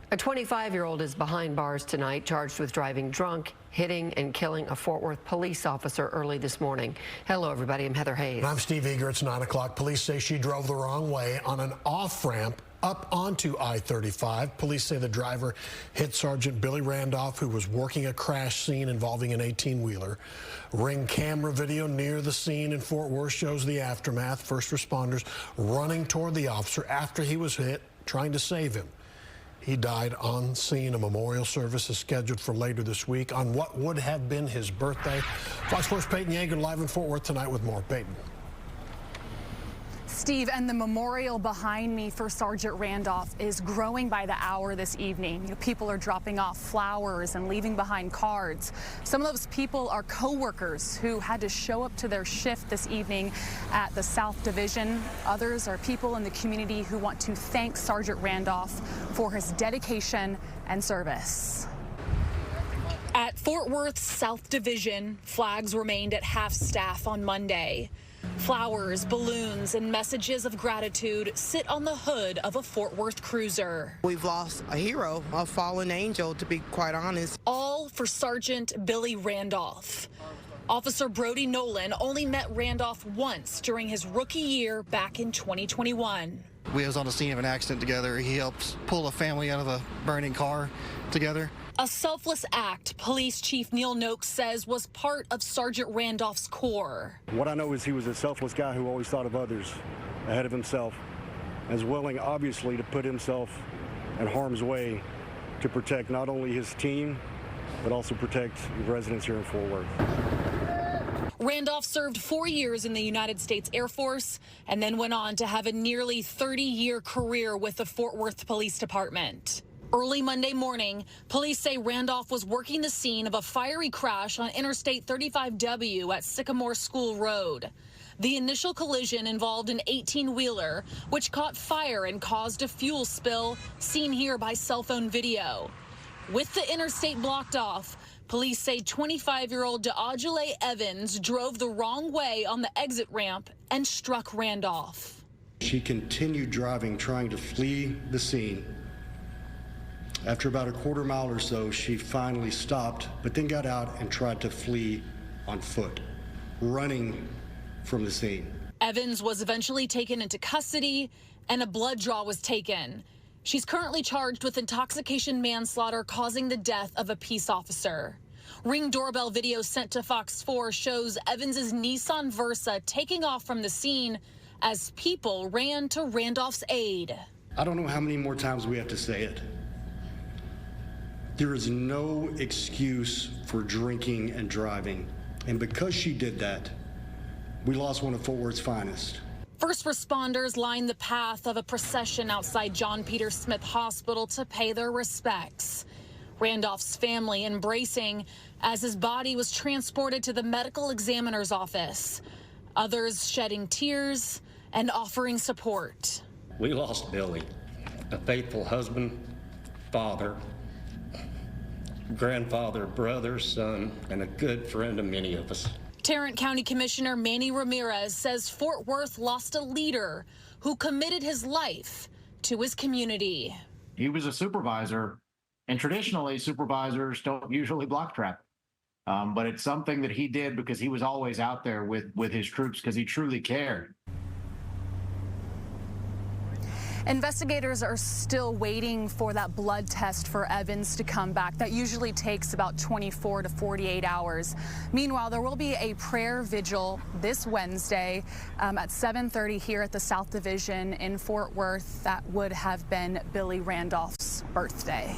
A 25-year-old is behind bars tonight, charged with driving drunk, hitting and killing a Fort Worth police officer early this morning. Hello, everybody. I'm Heather Hayes. And I'm Steve Eager. It's 9 o'clock. Police say she drove the wrong way on an off-ramp up onto I-35. Police say the driver hit Sergeant Billy Randolph, who was working a crash scene involving an 18-wheeler. Ring camera video near the scene in Fort Worth shows the aftermath. First responders running toward the officer after he was hit, trying to save him. He died on scene. A memorial service is scheduled for later this week on what would have been his birthday. Fox Sports' Peyton Yeager live in Fort Worth tonight with more. Peyton. Steve, and the memorial behind me for Sergeant Randolph is growing by the hour this evening. People are dropping off flowers and leaving behind cards. Some of those people are co-workers who had to show up to their shift this evening at the South Division. Others are people in the community who want to thank Sergeant Randolph for his dedication and service. At Fort Worth's South Division, flags remained at half staff on Monday. Flowers, balloons, and messages of gratitude sit on the hood of a Fort Worth cruiser. We've lost a hero, a fallen angel, to be quite honest. All for Sergeant Billy Randolph. Officer Brody Nolan only met Randolph once during his rookie year back in 2021. We was on the scene of an accident together. He helped pull a family out of a burning car together. A selfless act, Police Chief Neil Noakes says was part of Sergeant Randolph's core. What I know is he was a selfless guy who always thought of others ahead of himself, as willing, obviously, to put himself in harm's way to protect not only his team, but also protect the residents here in Fort Worth. Randolph served 4 years in the United States Air Force and then went on to have a nearly 30-year career with the Fort Worth Police Department. Early Monday morning, police say Randolph was working the scene of a fiery crash on Interstate 35W at Sycamore School Road. The initial collision involved an 18-wheeler, which caught fire and caused a fuel spill, seen here by cell phone video. With the interstate blocked off, police say 25-year-old De'Ajale Evans drove the wrong way on the exit ramp and struck Randolph. She continued driving, trying to flee the scene. After about a quarter mile or so, she finally stopped, but then got out and tried to flee on foot, running from the scene. Evans was eventually taken into custody, and a blood draw was taken. She's currently charged with intoxication manslaughter causing the death of a peace officer. Ring doorbell video sent to Fox 4 shows Evans's Nissan Versa taking off from the scene as people ran to Randolph's aid. I don't know how many more times we have to say it. There is no excuse for drinking and driving. And because she did that, we lost one of Fort Worth's finest. First responders lined the path of a procession outside John Peter Smith Hospital to pay their respects. Randolph's family embracing as his body was transported to the medical examiner's office. Others shedding tears and offering support. We lost Billy, a faithful husband, father, grandfather, brother, son, and a good friend of many of us. Tarrant County Commissioner Manny Ramirez says Fort Worth lost a leader who committed his life to his community. He was a supervisor, and traditionally supervisors don't usually block traffic. But it's something that he did because he was always out there with his troops because he truly cared. Investigators are still waiting for that blood test for Evans to come back. That usually takes about 24 to 48 hours. Meanwhile, there will be a prayer vigil this Wednesday at 7:30 here at the South Division in Fort Worth. That would have been Billy Randolph's birthday.